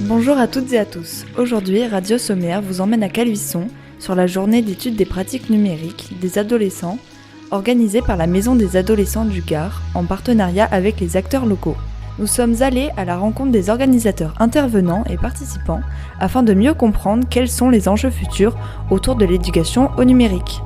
Bonjour à toutes et à tous. Aujourd'hui, Radio Sommaire vous emmène à Caluisson sur la journée d'études des pratiques numériques des adolescents organisée par la Maison des adolescents du Gard en partenariat avec les acteurs locaux. Nous sommes allés à la rencontre des organisateurs intervenants et participants afin de mieux comprendre quels sont les enjeux futurs autour de l'éducation au numérique.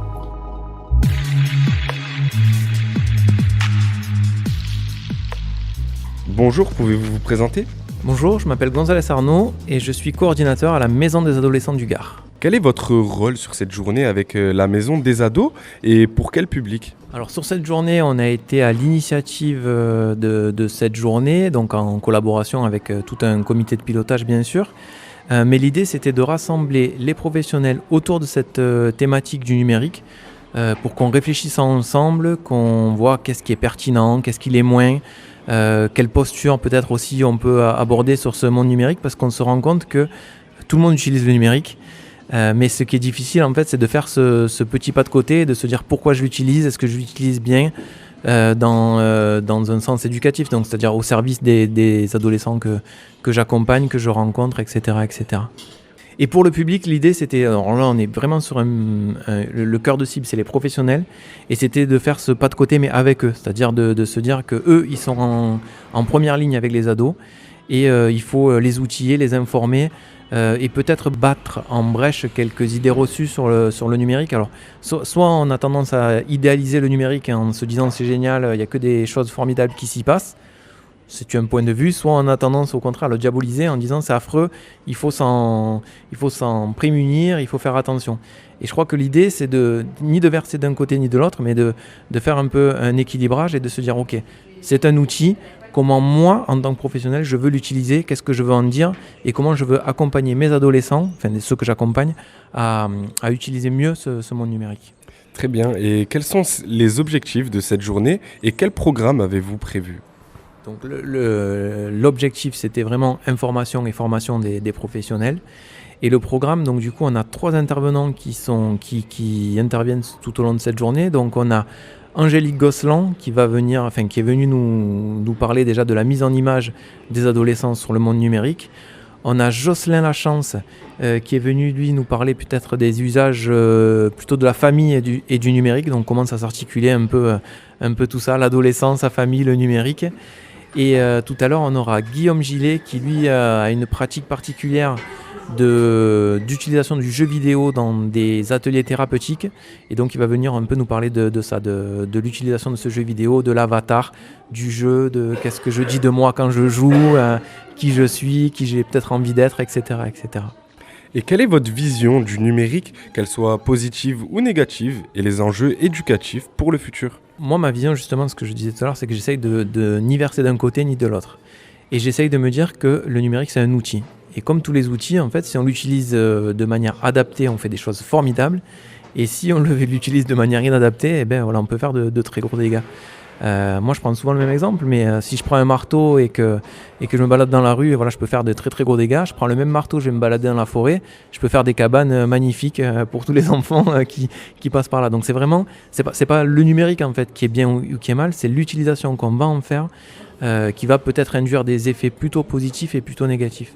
Bonjour, pouvez-vous vous présenter ? Bonjour, je m'appelle Gonzalez Arnaud et je suis coordinateur à la Maison des adolescents du Gard. Quel est votre rôle sur cette journée avec la Maison des ados et pour quel public ? Alors sur cette journée, on a été à l'initiative de cette journée, donc en collaboration avec tout un comité de pilotage bien sûr. Mais l'idée c'était de rassembler les professionnels autour de cette thématique du numérique pour qu'on réfléchisse ensemble, qu'on voit qu'est-ce qui est pertinent, qu'est-ce qui l'est moins. Quelle posture peut-être aussi on peut aborder sur ce monde numérique, parce qu'on se rend compte que tout le monde utilise le numérique, mais ce qui est difficile en fait c'est de faire ce petit pas de côté et de se dire pourquoi je l'utilise, est-ce que je l'utilise bien dans un sens éducatif, donc c'est-à-dire au service des adolescents que j'accompagne, que je rencontre, etc., etc. Et pour le public, l'idée c'était, alors là on est vraiment sur le cœur de cible, c'est les professionnels, et c'était de faire ce pas de côté mais avec eux, c'est-à-dire de se dire que eux ils sont en première ligne avec les ados, et il faut les outiller, les informer, et peut-être battre en brèche quelques idées reçues sur le numérique. Alors soit on a tendance à idéaliser le numérique en se disant c'est génial, il n'y a que des choses formidables qui s'y passent. C'est un point de vue, soit on a tendance au contraire à le diaboliser en disant c'est affreux, il faut s'en prémunir, il faut faire attention. Et je crois que l'idée c'est ni de verser d'un côté ni de l'autre, mais de faire un peu un équilibrage et de se dire ok, c'est un outil, comment moi en tant que professionnel je veux l'utiliser, qu'est-ce que je veux en dire et comment je veux accompagner mes adolescents, enfin ceux que j'accompagne, à utiliser mieux ce monde numérique. Très bien, et quels sont les objectifs de cette journée et quel programme avez-vous prévu ? Donc l'objectif c'était vraiment information et formation des professionnels, et le programme, donc du coup on a 3 intervenants qui interviennent tout au long de cette journée. Donc on a Angélique Gosselin qui est venue nous parler déjà de la mise en image des adolescents sur le monde numérique. On a Jocelyn Lachance qui est venu lui nous parler peut-être des usages plutôt de la famille et du numérique, donc comment ça s'articulait un peu tout ça, l'adolescence, la famille, le numérique. Et tout à l'heure, on aura Guillaume Gillet qui, lui, a une pratique particulière d'utilisation du jeu vidéo dans des ateliers thérapeutiques. Et donc, il va venir un peu nous parler de ça, de l'utilisation de ce jeu vidéo, de l'avatar, du jeu, de qu'est-ce que je dis de moi quand je joue, qui je suis, qui j'ai peut-être envie d'être, etc., etc. Et quelle est votre vision du numérique, qu'elle soit positive ou négative, et les enjeux éducatifs pour le futur ? Moi, ma vision, justement, ce que je disais tout à l'heure, c'est que j'essaye de ni verser d'un côté ni de l'autre. Et j'essaye de me dire que le numérique, c'est un outil. Et comme tous les outils, en fait, si on l'utilise de manière adaptée, on fait des choses formidables. Et si on l'utilise de manière inadaptée, eh ben, voilà, on peut faire de très gros dégâts. Moi, je prends souvent le même exemple, mais si je prends un marteau et que je me balade dans la rue, voilà, je peux faire de très très gros dégâts. Je prends le même marteau, je vais me balader dans la forêt, je peux faire des cabanes magnifiques pour tous les enfants qui passent par là. Donc c'est pas le numérique en fait qui est bien ou qui est mal, c'est l'utilisation qu'on va en faire qui va peut-être induire des effets plutôt positifs et plutôt négatifs.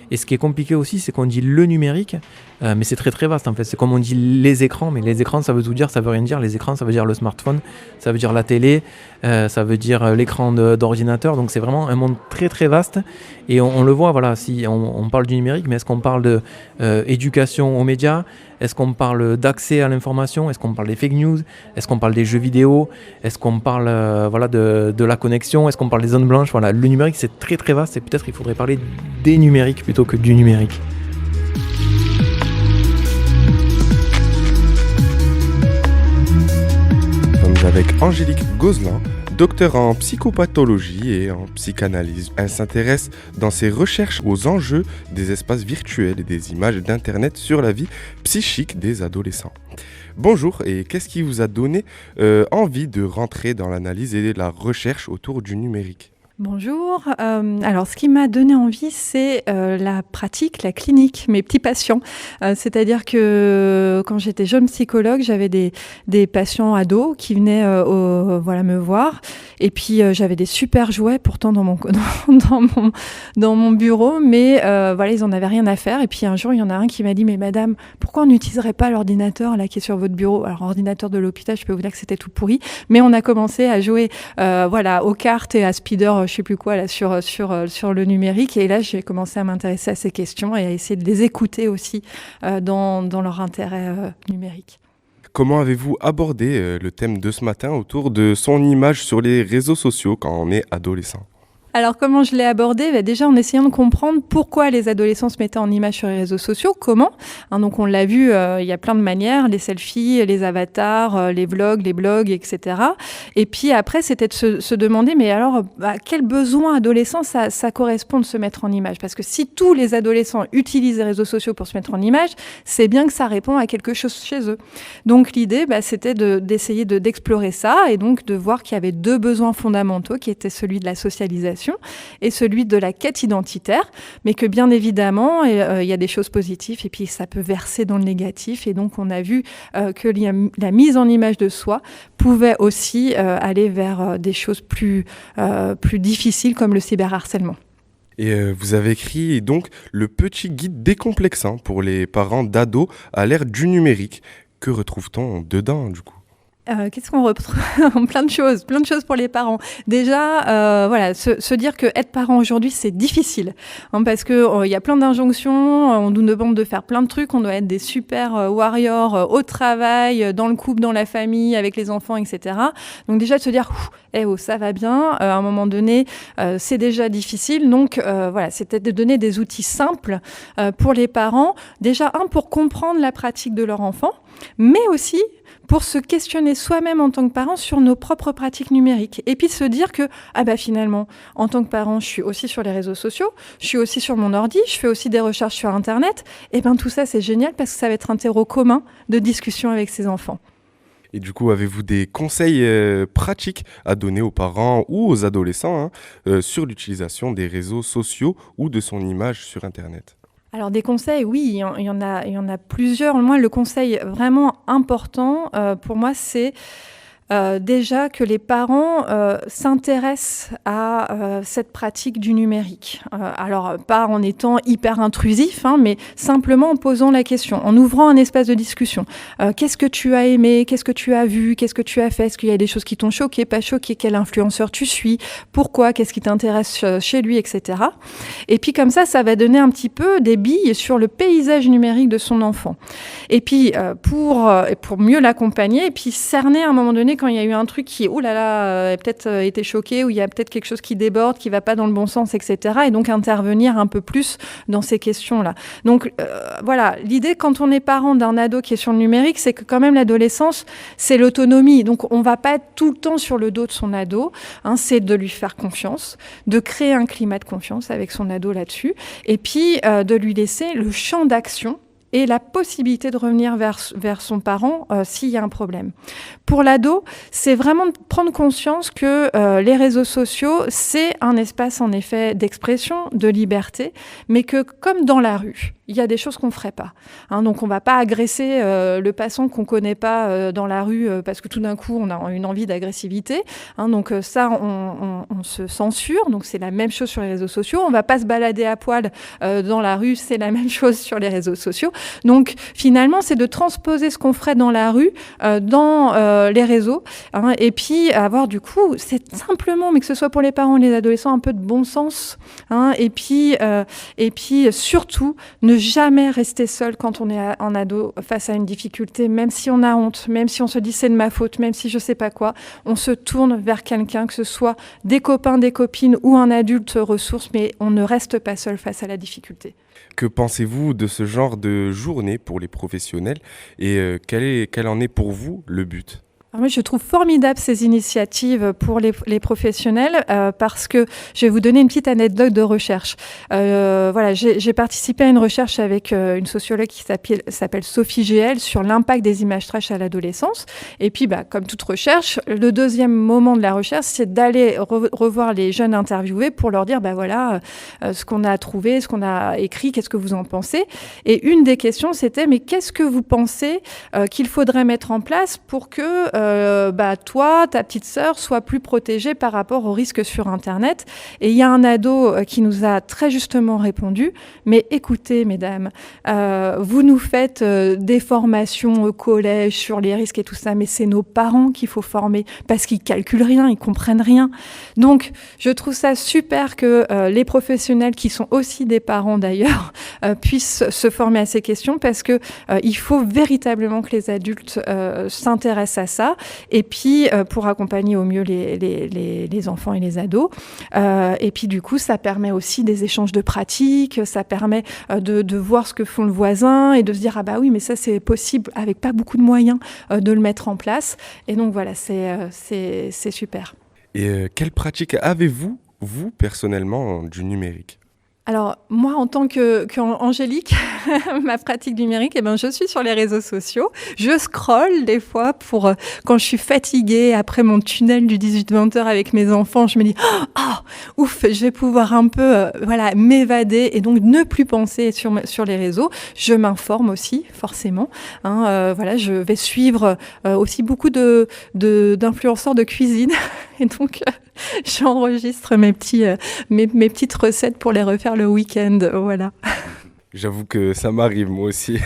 Et ce qui est compliqué aussi, c'est qu'on dit le numérique, mais c'est très très vaste en fait. C'est comme on dit les écrans, mais les écrans ça veut tout dire, ça veut rien dire. Les écrans ça veut dire le smartphone, ça veut dire la télé, ça veut dire l'écran d'ordinateur. Donc c'est vraiment un monde très très vaste. Et on le voit, voilà, si on parle du numérique, mais est-ce qu'on parle de éducation aux médias ? Est-ce qu'on parle d'accès à l'information ? Est-ce qu'on parle des fake news ? Est-ce qu'on parle des jeux vidéo ? Est-ce qu'on parle de la connexion ? Est-ce qu'on parle des zones blanches ? Voilà, le numérique c'est très très vaste et peut-être qu'il faudrait parler des numériques plutôt que du numérique. Nous sommes avec Angélique Gosselin, docteur en psychopathologie et en psychanalyse. Elle s'intéresse dans ses recherches aux enjeux des espaces virtuels et des images d'Internet sur la vie psychique des adolescents. Bonjour, et qu'est-ce qui vous a donné envie de rentrer dans l'analyse et la recherche autour du numérique ? Bonjour. Alors, ce qui m'a donné envie, c'est la pratique, la clinique, mes petits patients. C'est-à-dire que quand j'étais jeune psychologue, j'avais des patients ados qui venaient me voir. Et puis j'avais des super jouets pourtant dans mon bureau, mais voilà, ils en avaient rien à faire. Et puis un jour, il y en a un qui m'a dit, mais madame, pourquoi on n'utiliserait pas l'ordinateur là qui est sur votre bureau? Alors ordinateur de l'hôpital, je peux vous dire que c'était tout pourri, mais on a commencé à jouer voilà, aux cartes et à Spider, je sais plus quoi là sur le numérique. Et là, j'ai commencé à m'intéresser à ces questions et à essayer de les écouter aussi dans leur intérêt numérique. Comment avez-vous abordé le thème de ce matin autour de son image sur les réseaux sociaux quand on est adolescent ? Alors, comment je l'ai abordé? Déjà, en essayant de comprendre pourquoi les adolescents se mettaient en image sur les réseaux sociaux. Comment? Donc, on l'a vu, il y a plein de manières, les selfies, les avatars, les vlogs, les blogs, etc. Et puis après, c'était de se demander, mais alors, quel besoin adolescent ça correspond de se mettre en image? Parce que si tous les adolescents utilisent les réseaux sociaux pour se mettre en image, c'est bien que ça répond à quelque chose chez eux. Donc, l'idée, c'était d'essayer d'explorer ça et donc de voir qu'il y avait deux besoins fondamentaux qui étaient celui de la socialisation et celui de la quête identitaire, mais que bien évidemment, il y a des choses positives et puis ça peut verser dans le négatif. Et donc, on a vu que la mise en image de soi pouvait aussi aller vers des choses plus difficiles comme le cyberharcèlement. Et vous avez écrit donc le petit guide décomplexant pour les parents d'ados à l'ère du numérique. Que retrouve-t-on dedans, du coup ? Qu'est-ce qu'on retrouve? Plein de choses pour les parents. Déjà, voilà, se dire que être parent aujourd'hui, c'est difficile, parce que il y a plein d'injonctions, on nous demande de faire plein de trucs, on doit être des super warriors au travail, dans le couple, dans la famille, avec les enfants, etc. Donc déjà de se dire, ça va bien. À un moment donné, c'est déjà difficile. Donc voilà, c'était de donner des outils simples pour les parents. Déjà pour comprendre la pratique de leur enfant, mais aussi pour se questionner soi-même en tant que parent sur nos propres pratiques numériques. Et puis se dire que, finalement, en tant que parent, je suis aussi sur les réseaux sociaux, je suis aussi sur mon ordi, je fais aussi des recherches sur Internet. Et tout ça, c'est génial parce que ça va être un terreau commun de discussion avec ses enfants. Et du coup, avez-vous des conseils pratiques à donner aux parents ou aux adolescents sur l'utilisation des réseaux sociaux ou de son image sur Internet ? Alors des conseils, oui, il y en a plusieurs. Moi, le conseil vraiment important pour moi, c'est déjà que les parents s'intéressent à cette pratique du numérique. Alors pas en étant hyper intrusif, mais simplement en posant la question, en ouvrant un espace de discussion. Qu'est-ce que tu as aimé? Qu'est-ce que tu as vu? Qu'est-ce que tu as fait? Est-ce qu'il y a des choses qui t'ont choqué, pas choqué? Quel influenceur tu suis? Pourquoi? Qu'est-ce qui t'intéresse chez lui, etc. Et puis comme ça va donner un petit peu des billes sur le paysage numérique de son enfant. Et puis pour mieux l'accompagner, et puis cerner à un moment donné quand il y a eu un truc qui, a peut-être été choqué, ou il y a peut-être quelque chose qui déborde, qui va pas dans le bon sens, etc. Et donc intervenir un peu plus dans ces questions-là. Donc voilà, l'idée quand on est parent d'un ado qui est sur le numérique, c'est que quand même l'adolescence, c'est l'autonomie. Donc on va pas être tout le temps sur le dos de son ado. C'est de lui faire confiance, de créer un climat de confiance avec son ado là-dessus, et puis de lui laisser le champ d'action et la possibilité de revenir vers son parent s'il y a un problème. Pour l'ado, c'est vraiment de prendre conscience que les réseaux sociaux, c'est un espace en effet d'expression, de liberté, mais que comme dans la rue, il y a des choses qu'on ne ferait pas. Donc on ne va pas agresser le passant qu'on ne connaît pas dans la rue parce que tout d'un coup on a une envie d'agressivité. Donc ça, on se censure. Donc c'est la même chose sur les réseaux sociaux. On ne va pas se balader à poil dans la rue, c'est la même chose sur les réseaux sociaux. Donc finalement, c'est de transposer ce qu'on ferait dans la rue dans les réseaux. Et puis avoir du coup, c'est simplement, mais que ce soit pour les parents et les adolescents, un peu de bon sens. Et puis surtout, ne jamais rester seul quand on est en ado face à une difficulté, même si on a honte, même si on se dit c'est de ma faute, même si je sais pas quoi, on se tourne vers quelqu'un, que ce soit des copains, des copines ou un adulte ressource, mais on ne reste pas seul face à la difficulté. Que pensez-vous de ce genre de journée pour les professionnels et quel en est pour vous le but ? Moi, je trouve formidable ces initiatives pour les professionnels parce que je vais vous donner une petite anecdote de recherche. Voilà, j'ai participé à une recherche avec une sociologue qui s'appelle Sophie Géel sur l'impact des images trash à l'adolescence. Et puis, comme toute recherche, le deuxième moment de la recherche, c'est d'aller revoir les jeunes interviewés pour leur dire, voilà, ce qu'on a trouvé, ce qu'on a écrit, qu'est-ce que vous en pensez? Et une des questions, c'était, mais qu'est-ce que vous pensez qu'il faudrait mettre en place pour que toi, ta petite sœur, sois plus protégée par rapport aux risques sur Internet. Et il y a un ado qui nous a très justement répondu, mais écoutez, mesdames, vous nous faites des formations au collège sur les risques et tout ça, mais c'est nos parents qu'il faut former parce qu'ils calculent rien, ils comprennent rien. Donc, je trouve ça super que les professionnels qui sont aussi des parents d'ailleurs puissent se former à ces questions parce que il faut véritablement que les adultes s'intéressent à ça et puis pour accompagner au mieux les enfants et les ados. Et puis du coup, ça permet aussi des échanges de pratiques, ça permet de voir ce que font le voisin et de se dire ah bah oui, mais ça c'est possible avec pas beaucoup de moyens de le mettre en place. Et donc voilà, c'est super. Et quelle pratique avez-vous, vous, personnellement, du numérique ? Alors, moi, en tant qu'Angélique, ma pratique numérique, je suis sur les réseaux sociaux. Je scrolle des fois quand je suis fatiguée après mon tunnel du 18-20 heures avec mes enfants, je me dis ouf, je vais pouvoir un peu m'évader et donc ne plus penser sur les réseaux. Je m'informe aussi, forcément. Je vais suivre aussi beaucoup d'influenceurs de cuisine et donc j'enregistre mes petites recettes pour les refaire le week-end, voilà. J'avoue que ça m'arrive moi aussi.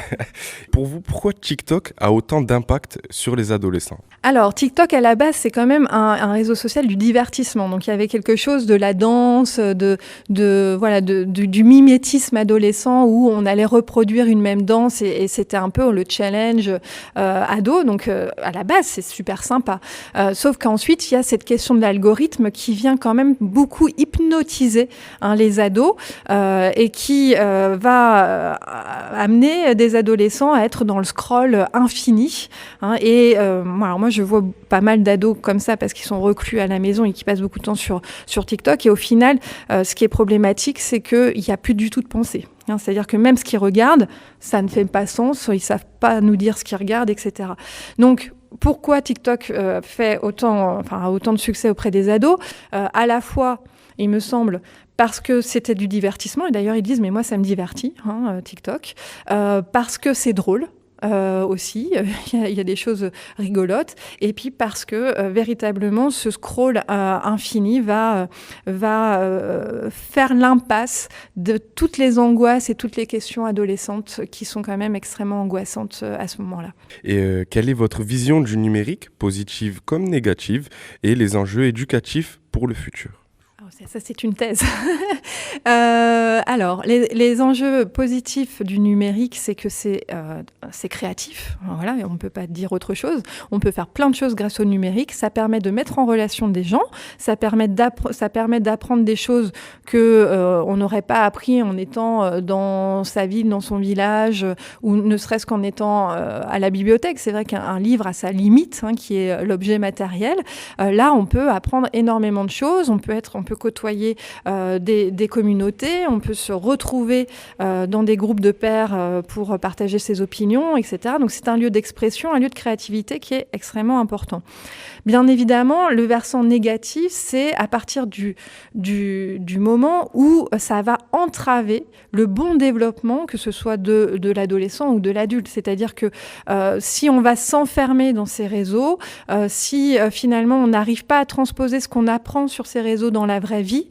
Pour vous, pourquoi TikTok a autant d'impact sur les adolescents ? Alors, TikTok, à la base, c'est quand même un réseau social du divertissement. Donc, il y avait quelque chose de la danse, du mimétisme adolescent où on allait reproduire une même danse et c'était un peu le challenge ado. Donc, à la base, c'est super sympa. Sauf qu'ensuite, il y a cette question de l'algorithme qui vient quand même beaucoup hypnotiser les ados et qui va amener des adolescents à être dans le scroll infini. Alors moi, je vois pas mal d'ados comme ça parce qu'ils sont reclus à la maison et qui passent beaucoup de temps sur TikTok. Et au final, ce qui est problématique, c'est qu'il n'y a plus du tout de pensée. C'est-à-dire que même ce qu'ils regardent, ça ne fait pas sens, ils ne savent pas nous dire ce qu'ils regardent, etc. Donc, pourquoi TikTok fait autant de succès auprès des ados ? À la fois, il me semble, parce que c'était du divertissement, et d'ailleurs ils disent « mais moi ça me divertit, TikTok », parce que c'est drôle, aussi, il y a des choses rigolotes, et puis parce que véritablement ce scroll infini va faire l'impasse de toutes les angoisses et toutes les questions adolescentes qui sont quand même extrêmement angoissantes à ce moment-là. Et quelle est votre vision du numérique, positive comme négative, et les enjeux éducatifs pour le futur ? Ça, c'est une thèse. Alors, les enjeux positifs du numérique, c'est que c'est créatif. Voilà, on ne peut pas dire autre chose. On peut faire plein de choses grâce au numérique. Ça permet de mettre en relation des gens. Ça permet d'apprendre des choses qu'on n'aurait pas appris en étant dans sa ville, dans son village, ou ne serait-ce qu'en étant à la bibliothèque. C'est vrai qu'un livre a sa limite, qui est l'objet matériel. Là, on peut apprendre énormément de choses. On peut côtoyer des communautés, on peut se retrouver dans des groupes de pairs pour partager ses opinions, etc. Donc c'est un lieu d'expression, un lieu de créativité qui est extrêmement important. Bien évidemment, le versant négatif, c'est à partir du moment où ça va entraver le bon développement, que ce soit de l'adolescent ou de l'adulte. C'est-à-dire que si on va s'enfermer dans ces réseaux, si finalement on n'arrive pas à transposer ce qu'on apprend sur ces réseaux dans la vraie vie,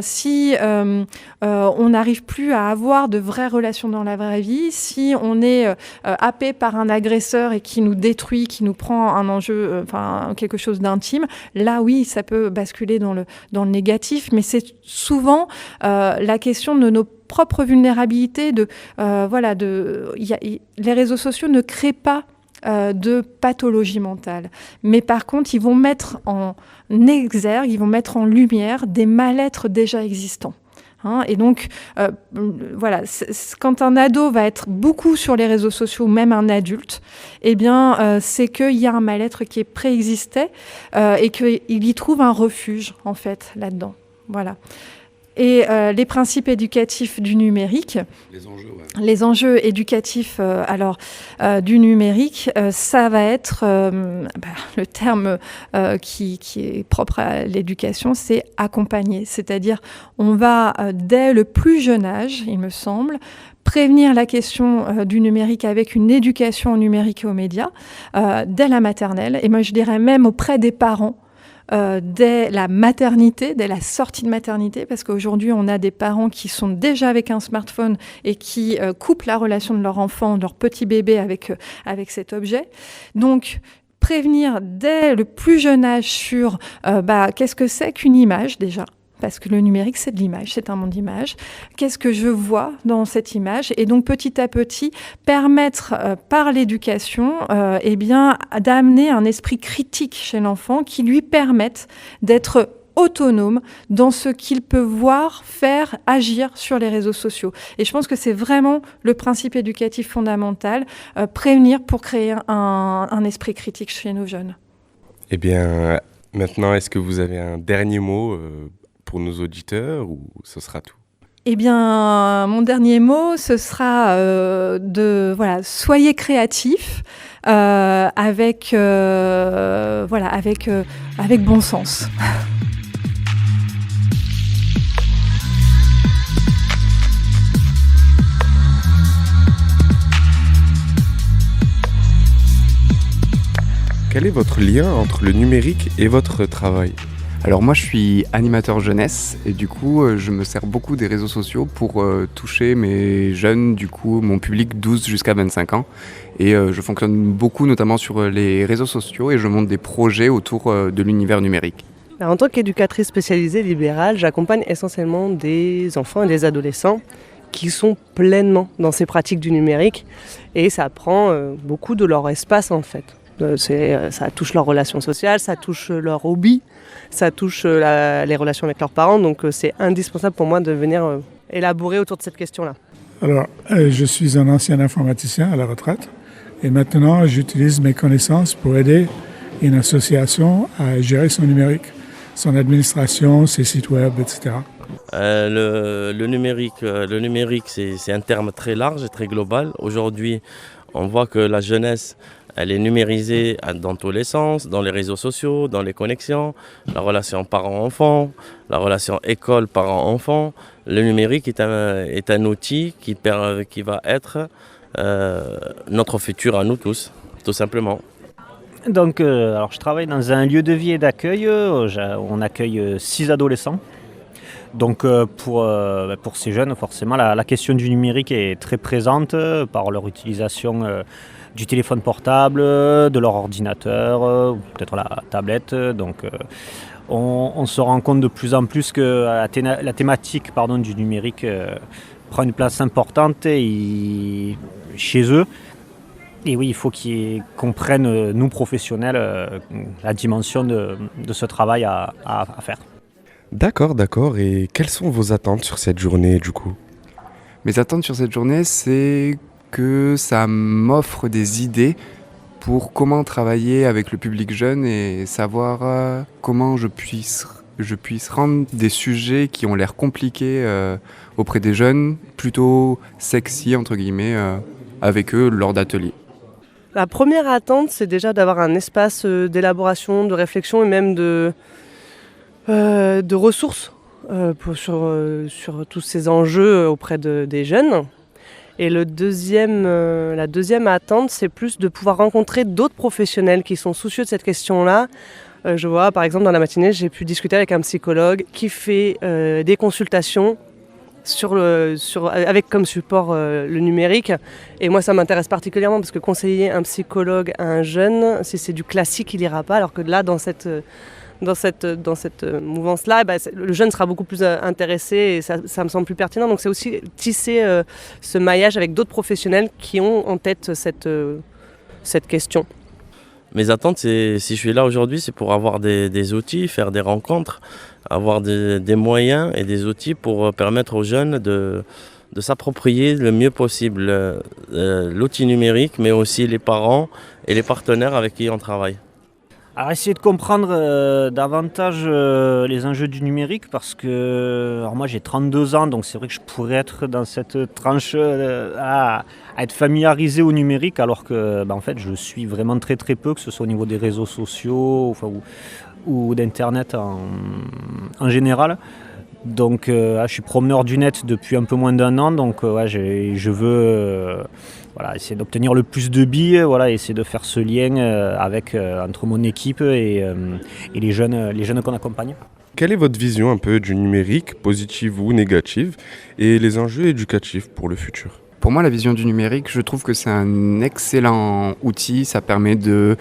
si on n'arrive plus à avoir de vraies relations dans la vraie vie, si on est happé par un agresseur et qui nous détruit, qui nous prend un enjeu, quelque chose d'intime, là oui, ça peut basculer dans le négatif, mais c'est souvent la question de nos propres vulnérabilités. Les réseaux sociaux ne créent pas de pathologie mentale. Mais par contre, ils vont mettre en exergue, ils vont mettre en lumière des mal-être déjà existants. Et donc, quand un ado va être beaucoup sur les réseaux sociaux, même un adulte, c'est qu'il y a un mal-être qui préexistait et qu'il y trouve un refuge, en fait, là-dedans. Voilà. et les principes éducatifs du numérique. Les enjeux éducatifs du numérique, ça va être le terme qui est propre à l'éducation, c'est accompagner. C'est-à-dire, on va dès le plus jeune âge, il me semble, prévenir la question du numérique avec une éducation au numérique et aux médias dès la maternelle. Et moi, je dirais même auprès des parents. Dès la maternité, dès la sortie de maternité, parce qu'aujourd'hui, on a des parents qui sont déjà avec un smartphone et qui coupent la relation de leur enfant, de leur petit bébé avec cet objet. Donc, prévenir dès le plus jeune âge sur qu'est-ce que c'est qu'une image déjà. Parce que le numérique, c'est de l'image, c'est un monde d'image. Qu'est-ce que je vois dans cette image ? Et donc, petit à petit, permettre par l'éducation d'amener un esprit critique chez l'enfant qui lui permette d'être autonome dans ce qu'il peut voir, faire, agir sur les réseaux sociaux. Et je pense que c'est vraiment le principe éducatif fondamental, prévenir pour créer un esprit critique chez nos jeunes. Eh bien, maintenant, est-ce que vous avez un dernier mot pour nos auditeurs ou ce sera tout ? Eh bien, mon dernier mot, ce sera soyez créatifs avec bon sens. Quel est votre lien entre le numérique et votre travail ? Alors moi je suis animateur jeunesse et du coup je me sers beaucoup des réseaux sociaux pour toucher mes jeunes, du coup mon public 12 jusqu'à 25 ans. Et je fonctionne beaucoup notamment sur les réseaux sociaux et je monte des projets autour de l'univers numérique. En tant qu'éducatrice spécialisée libérale, j'accompagne essentiellement des enfants et des adolescents qui sont pleinement dans ces pratiques du numérique et ça prend beaucoup de leur espace en fait. Ça touche leurs relations sociales, ça touche leurs hobbies, ça touche les relations avec leurs parents. Donc c'est indispensable pour moi de venir élaborer autour de cette question-là. Alors, je suis un ancien informaticien à la retraite et maintenant j'utilise mes connaissances pour aider une association à gérer son numérique, son administration, ses sites web, etc. Le numérique c'est un terme très large et très global. Aujourd'hui, on voit que la jeunesse, elle est numérisée dans tous les sens, dans les réseaux sociaux, dans les connexions, la relation parent-enfant, la relation école parent-enfant. Le numérique est un outil qui va être notre futur à nous tous, tout simplement. Donc, alors je travaille dans un lieu de vie et d'accueil. On accueille 6 adolescents. Donc pour ces jeunes, forcément, la question du numérique est très présente par leur utilisation du téléphone portable, de leur ordinateur, peut-être la tablette. Donc on se rend compte de plus en plus que la thématique du numérique prend une place importante chez eux. Et oui, il faut qu'ils comprennent, nous professionnels, la dimension de ce travail à faire. D'accord. Et quelles sont vos attentes sur cette journée du coup ? Mes attentes sur cette journée, c'est que ça m'offre des idées pour comment travailler avec le public jeune et savoir comment je puisse rendre des sujets qui ont l'air compliqués auprès des jeunes plutôt sexy entre guillemets avec eux lors d'ateliers. La première attente, c'est déjà d'avoir un espace d'élaboration, de réflexion et même de ressources sur tous ces enjeux auprès des jeunes. Et la deuxième attente, c'est plus de pouvoir rencontrer d'autres professionnels qui sont soucieux de cette question-là. Je vois, par exemple, dans la matinée, j'ai pu discuter avec un psychologue qui fait des consultations avec comme support le numérique. Et moi, ça m'intéresse particulièrement parce que conseiller un psychologue à un jeune, si c'est du classique, il n'ira pas. Alors que là, dans cette mouvance-là, le jeune sera beaucoup plus intéressé et ça me semble plus pertinent. Donc c'est aussi tisser ce maillage avec d'autres professionnels qui ont en tête cette question. Mes attentes, si je suis là aujourd'hui, c'est pour avoir des outils, faire des rencontres, avoir des moyens et des outils pour permettre aux jeunes de s'approprier le mieux possible l'outil numérique, mais aussi les parents et les partenaires avec qui on travaille. Alors essayer de comprendre davantage les enjeux du numérique parce que alors moi j'ai 32 ans donc c'est vrai que je pourrais être dans cette tranche à être familiarisé au numérique alors que en fait je suis vraiment très très peu, que ce soit au niveau des réseaux sociaux ou d'internet en général. Donc je suis promeneur du net depuis un peu moins d'1 an donc je veux essayer d'obtenir le plus de billes, essayer de faire ce lien entre mon équipe et les jeunes qu'on accompagne. Quelle est votre vision un peu du numérique, positive ou négative, et les enjeux éducatifs pour le futur ? Pour moi, la vision du numérique, je trouve que c'est un excellent outil. Ça permet de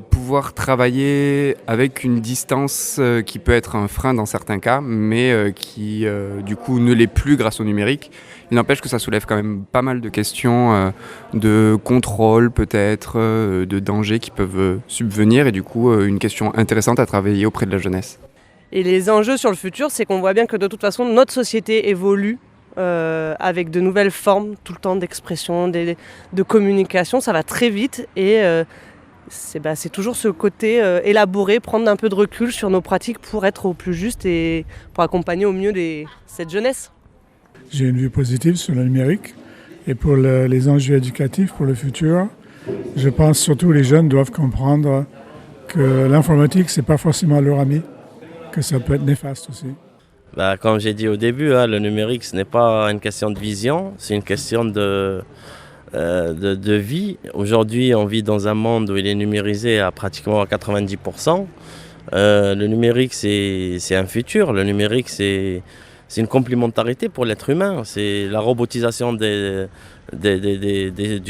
pouvoir travailler avec une distance qui peut être un frein dans certains cas, mais qui du coup ne l'est plus grâce au numérique. Il n'empêche que ça soulève quand même pas mal de questions de contrôle peut-être, de dangers qui peuvent subvenir et du coup une question intéressante à travailler auprès de la jeunesse. Et les enjeux sur le futur, c'est qu'on voit bien que de toute façon notre société évolue avec de nouvelles formes tout le temps d'expression, de communication, ça va très vite et c'est toujours ce côté élaboré, prendre un peu de recul sur nos pratiques pour être au plus juste et pour accompagner au mieux cette jeunesse. J'ai une vue positive sur le numérique et pour les enjeux éducatifs pour le futur, je pense surtout que les jeunes doivent comprendre que l'informatique, c'est pas forcément leur ami, que ça peut être néfaste aussi. Comme j'ai dit au début, le numérique, ce n'est pas une question de vision, c'est une question de vie. Aujourd'hui, on vit dans un monde où il est numérisé à pratiquement 90%. Le numérique, c'est un futur. Le numérique, c'est une complémentarité pour l'être humain. C'est la robotisation du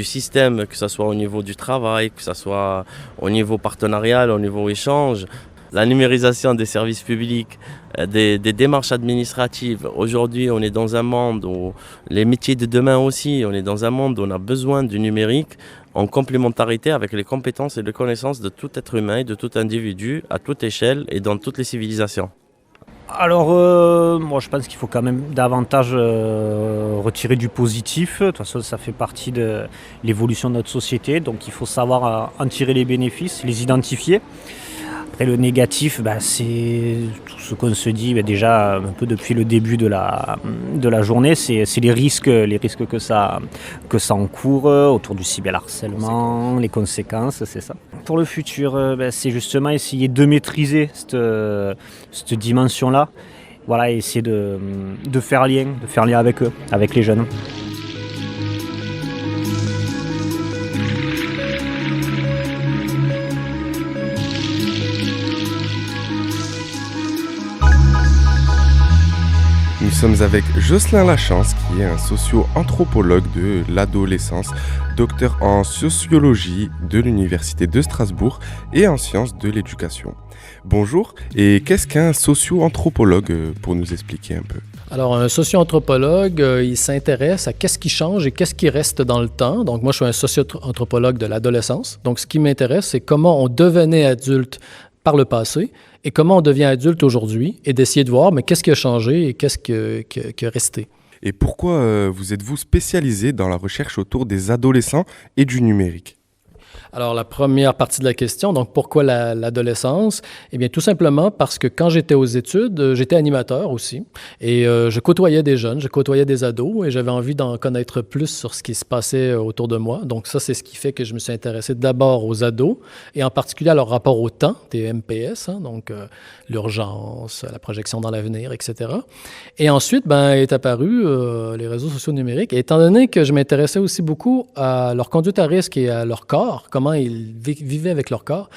système, que ce soit au niveau du travail, que ce soit au niveau partenarial, au niveau échange. La numérisation des services publics, des démarches administratives. Aujourd'hui, on est dans un monde où les métiers de demain aussi, on est dans un monde où on a besoin du numérique en complémentarité avec les compétences et les connaissances de tout être humain et de tout individu à toute échelle et dans toutes les civilisations. Alors, moi je pense qu'il faut quand même davantage retirer du positif. De toute façon, ça fait partie de l'évolution de notre société, donc il faut savoir en tirer les bénéfices, les identifier. Après, le négatif, c'est tout ce qu'on se dit déjà un peu depuis le début de la journée, c'est les risques que ça encourt autour du cyberharcèlement, les conséquences, c'est ça. Pour le futur, c'est justement essayer de maîtriser cette dimension-là, essayer de faire lien avec eux, avec les jeunes. Nous sommes avec Jocelyn Lachance, qui est un socio-anthropologue de l'adolescence, docteur en sociologie de l'Université de Strasbourg et en sciences de l'éducation. Bonjour, et qu'est-ce qu'un socio-anthropologue pour nous expliquer un peu ? Alors, un socio-anthropologue, il s'intéresse à qu'est-ce qui change et qu'est-ce qui reste dans le temps. Donc, moi, je suis un socio-anthropologue de l'adolescence. Donc, ce qui m'intéresse, c'est comment on devenait adulte par le passé et comment on devient adulte aujourd'hui et d'essayer de voir qu'est-ce qui a changé et qu'est-ce qui a resté. Et pourquoi vous êtes-vous spécialisé dans la recherche autour des adolescents et du numérique ? Alors, la première partie de la question, donc pourquoi l'adolescence? Eh bien, tout simplement parce que quand j'étais aux études, j'étais animateur aussi. Et je côtoyais des jeunes, je côtoyais des ados et j'avais envie d'en connaître plus sur ce qui se passait autour de moi. Donc ça, c'est ce qui fait que je me suis intéressé d'abord aux ados et en particulier à leur rapport au temps, des MPS, donc l'urgence, la projection dans l'avenir, etc. Et ensuite, est apparu les réseaux sociaux numériques. Et étant donné que je m'intéressais aussi beaucoup à leur conduite à risque et à leur corps, comment ils vivaient avec leur corps.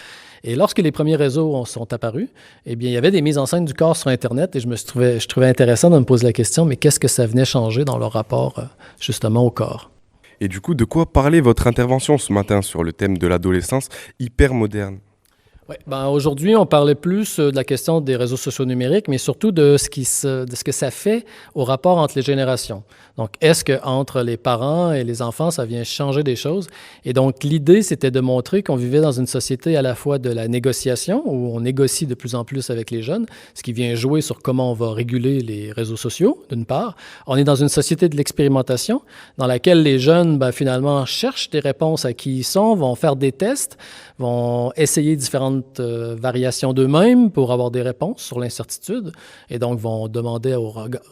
Et lorsque les premiers réseaux sont apparus, eh bien, il y avait des mises en scène du corps sur Internet et je trouvais intéressant de me poser la question, mais qu'est-ce que ça venait changer dans leur rapport justement au corps? Et du coup, de quoi parlait votre intervention ce matin sur le thème de l'adolescence hyper moderne ? Oui, aujourd'hui, on parlait plus de la question des réseaux sociaux numériques, mais surtout de ce que ça fait au rapport entre les générations. Donc, est-ce qu'entre les parents et les enfants, ça vient changer des choses? Et donc, l'idée, c'était de montrer qu'on vivait dans une société à la fois de la négociation, où on négocie de plus en plus avec les jeunes, ce qui vient jouer sur comment on va réguler les réseaux sociaux, d'une part. On est dans une société de l'expérimentation, dans laquelle les jeunes, finalement, cherchent des réponses à qui ils sont, vont faire des tests, vont essayer différentes variations d'eux-mêmes pour avoir des réponses sur l'incertitude et donc vont demander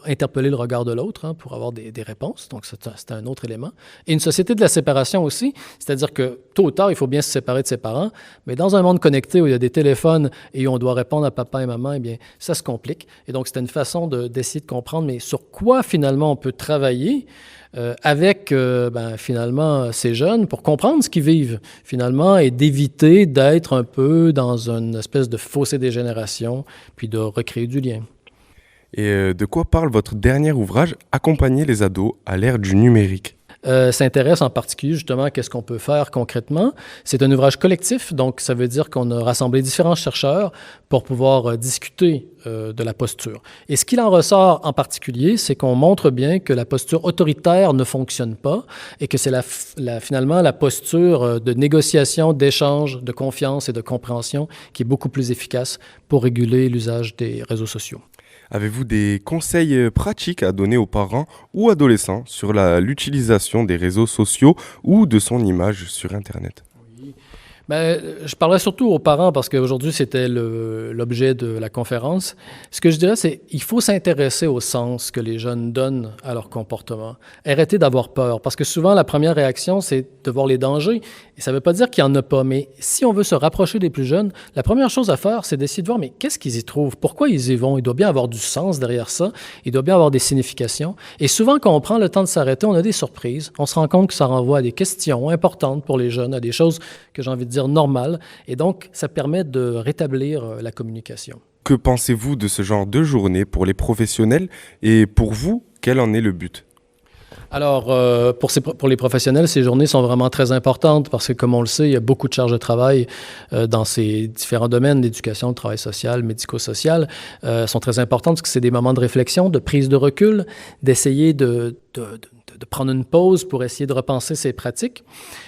interpeller le regard de l'autre pour avoir des réponses. Donc, c'est un autre élément. Et une société de la séparation aussi, c'est-à-dire que tôt ou tard, il faut bien se séparer de ses parents, mais dans un monde connecté où il y a des téléphones et où on doit répondre à papa et maman, eh bien, ça se complique. Et donc, c'était une façon d'essayer de comprendre, mais sur quoi finalement on peut travailler avec finalement ces jeunes pour comprendre ce qu'ils vivent finalement et d'éviter d'être un peu dans une espèce de fossé des générations puis de recréer du lien. Et de quoi parle votre dernier ouvrage, Accompagner les ados à l'ère du numérique? S'intéresse en particulier justement à qu'est-ce qu'on peut faire concrètement. C'est un ouvrage collectif, donc ça veut dire qu'on a rassemblé différents chercheurs pour pouvoir discuter de la posture. Et ce qu'il en ressort en particulier, c'est qu'on montre bien que la posture autoritaire ne fonctionne pas et que c'est finalement la posture de négociation, d'échange, de confiance et de compréhension qui est beaucoup plus efficace pour réguler l'usage des réseaux sociaux. Avez-vous des conseils pratiques à donner aux parents ou adolescents sur l'utilisation des réseaux sociaux ou de son image sur Internet? Je parlerai surtout aux parents parce qu'aujourd'hui, c'était l'objet de la conférence. Ce que je dirais, c'est qu'il faut s'intéresser au sens que les jeunes donnent à leur comportement. Arrêtez d'avoir peur parce que souvent, la première réaction, c'est de voir les dangers. Et ça ne veut pas dire qu'il n'y en a pas, mais si on veut se rapprocher des plus jeunes, la première chose à faire, c'est d'essayer de voir, mais qu'est-ce qu'ils y trouvent? Pourquoi ils y vont? Il doit bien avoir du sens derrière ça. Il doit bien avoir des significations. Et souvent, quand on prend le temps de s'arrêter, on a des surprises. On se rend compte que ça renvoie à des questions importantes pour les jeunes, à des choses que j'ai envie de dire normales. Et donc, ça permet de rétablir la communication. Que pensez-vous de ce genre de journée pour les professionnels et pour vous, quel en est le but? Alors, pour les professionnels, ces journées sont vraiment très importantes parce que, comme on le sait, il y a beaucoup de charges de travail dans ces différents domaines, l'éducation, le travail social, médico-social, sont très importantes parce que c'est des moments de réflexion, de prise de recul, d'essayer de prendre une pause pour essayer de repenser ses pratiques.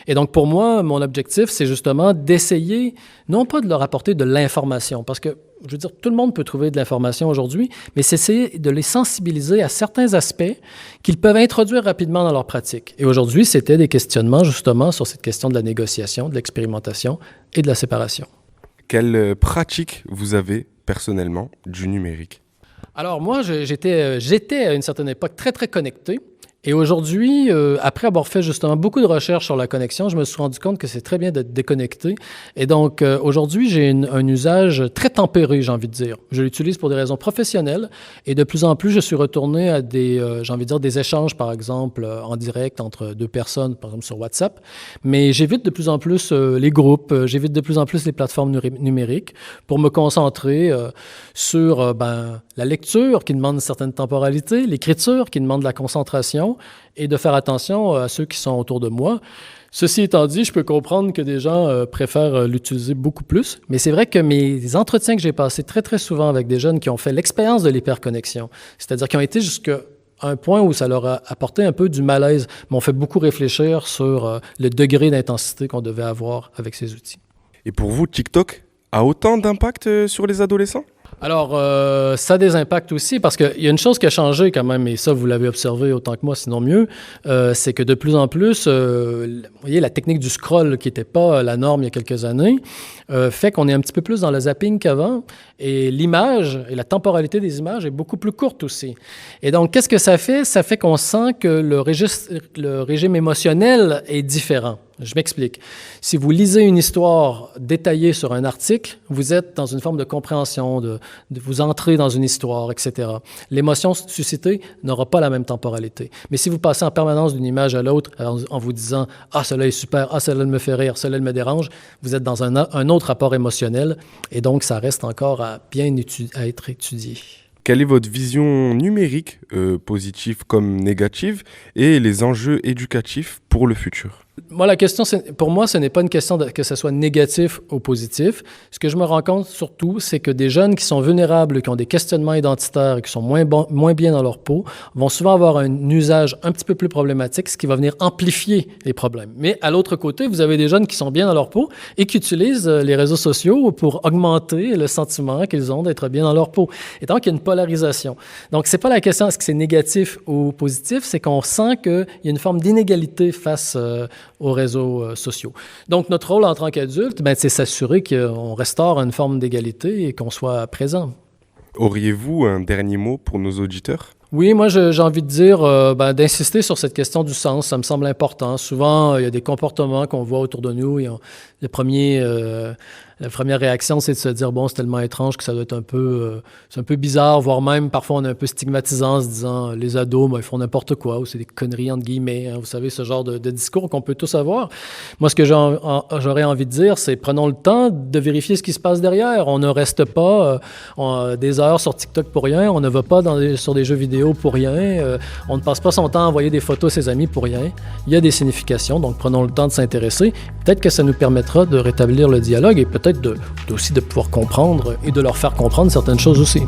Et donc, pour moi, mon objectif, c'est justement d'essayer, non pas de leur apporter de l'information, parce que, je veux dire, tout le monde peut trouver de l'information aujourd'hui, mais c'est essayer de les sensibiliser à certains aspects qu'ils peuvent introduire rapidement dans leur pratique. Et aujourd'hui, c'était des questionnements, justement, sur cette question de la négociation, de l'expérimentation et de la séparation. Quelle pratique vous avez, personnellement, du numérique? Alors, moi, j'étais à une certaine époque très, très connecté. Et aujourd'hui, après avoir fait justement beaucoup de recherches sur la connexion, je me suis rendu compte que c'est très bien d'être déconnecté. Et donc, aujourd'hui, j'ai un usage très tempéré, j'ai envie de dire. Je l'utilise pour des raisons professionnelles et de plus en plus, je suis retourné à j'ai envie de dire, des échanges, par exemple, en direct entre deux personnes, par exemple sur WhatsApp. Mais j'évite de plus en plus les groupes, j'évite de plus en plus les plateformes numériques pour me concentrer sur la lecture qui demande une certaine temporalité, l'écriture qui demande de la concentration, et de faire attention à ceux qui sont autour de moi. Ceci étant dit, je peux comprendre que des gens préfèrent l'utiliser beaucoup plus, mais c'est vrai que mes entretiens que j'ai passés très, très souvent avec des jeunes qui ont fait l'expérience de l'hyperconnexion, c'est-à-dire qui ont été jusqu'à un point où ça leur a apporté un peu du malaise, m'ont fait beaucoup réfléchir sur le degré d'intensité qu'on devait avoir avec ces outils. Et pour vous, TikTok a autant d'impact sur les adolescents? Alors, ça a des impacts aussi parce qu'il y a une chose qui a changé quand même, et ça, vous l'avez observé autant que moi, sinon mieux, c'est que de plus en plus, vous voyez, la technique du scroll qui n'était pas la norme il y a quelques années, fait qu'on est un petit peu plus dans le zapping qu'avant, et l'image et la temporalité des images est beaucoup plus courte aussi. Et donc, qu'est-ce que ça fait? Ça fait qu'on sent que le régime émotionnel est différent. Je m'explique. Si vous lisez une histoire détaillée sur un article, vous êtes dans une forme de compréhension, de vous entrer dans une histoire, etc. L'émotion suscitée n'aura pas la même temporalité. Mais si vous passez en permanence d'une image à l'autre en vous disant « Ah, cela est super, ah, cela me fait rire, cela me dérange », vous êtes dans un autre rapport émotionnel et donc ça reste encore à être étudié. Quelle est votre vision numérique, positive comme négative, et les enjeux éducatifs pour le futur? Moi, la question, pour moi, ce n'est pas une question que ce soit négatif ou positif. Ce que je me rends compte surtout, c'est que des jeunes qui sont vulnérables, qui ont des questionnements identitaires et qui sont moins bien dans leur peau, vont souvent avoir un usage un petit peu plus problématique, ce qui va venir amplifier les problèmes. Mais à l'autre côté, vous avez des jeunes qui sont bien dans leur peau et qui utilisent les réseaux sociaux pour augmenter le sentiment qu'ils ont d'être bien dans leur peau. Et donc, il y a une polarisation. Donc, c'est pas la question est-ce que c'est négatif ou positif, c'est qu'on sent qu'il y a une forme d'inégalité face aux réseaux sociaux. Donc, notre rôle en tant qu'adulte, c'est s'assurer qu'on restaure une forme d'égalité et qu'on soit présent. Auriez-vous un dernier mot pour nos auditeurs? Oui, moi, j'ai envie de dire d'insister sur cette question du sens. Ça me semble important. Souvent, il y a des comportements qu'on voit autour de nous. La première réaction, c'est de se dire, bon, c'est tellement étrange que ça doit être c'est un peu bizarre, voire même parfois on est un peu stigmatisant en se disant, les ados, ils font n'importe quoi, ou c'est des conneries, entre guillemets. Hein, vous savez, ce genre de discours qu'on peut tous avoir. Moi, ce que j'aurais envie de dire, c'est prenons le temps de vérifier ce qui se passe derrière. On ne reste pas des heures sur TikTok pour rien, on ne va pas sur des jeux vidéo pour rien, on ne passe pas son temps à envoyer des photos à ses amis pour rien. Il y a des significations, donc prenons le temps de s'intéresser. Peut-être que ça nous permettra de rétablir le dialogue et peut-être aussi de pouvoir comprendre et de leur faire comprendre certaines choses aussi.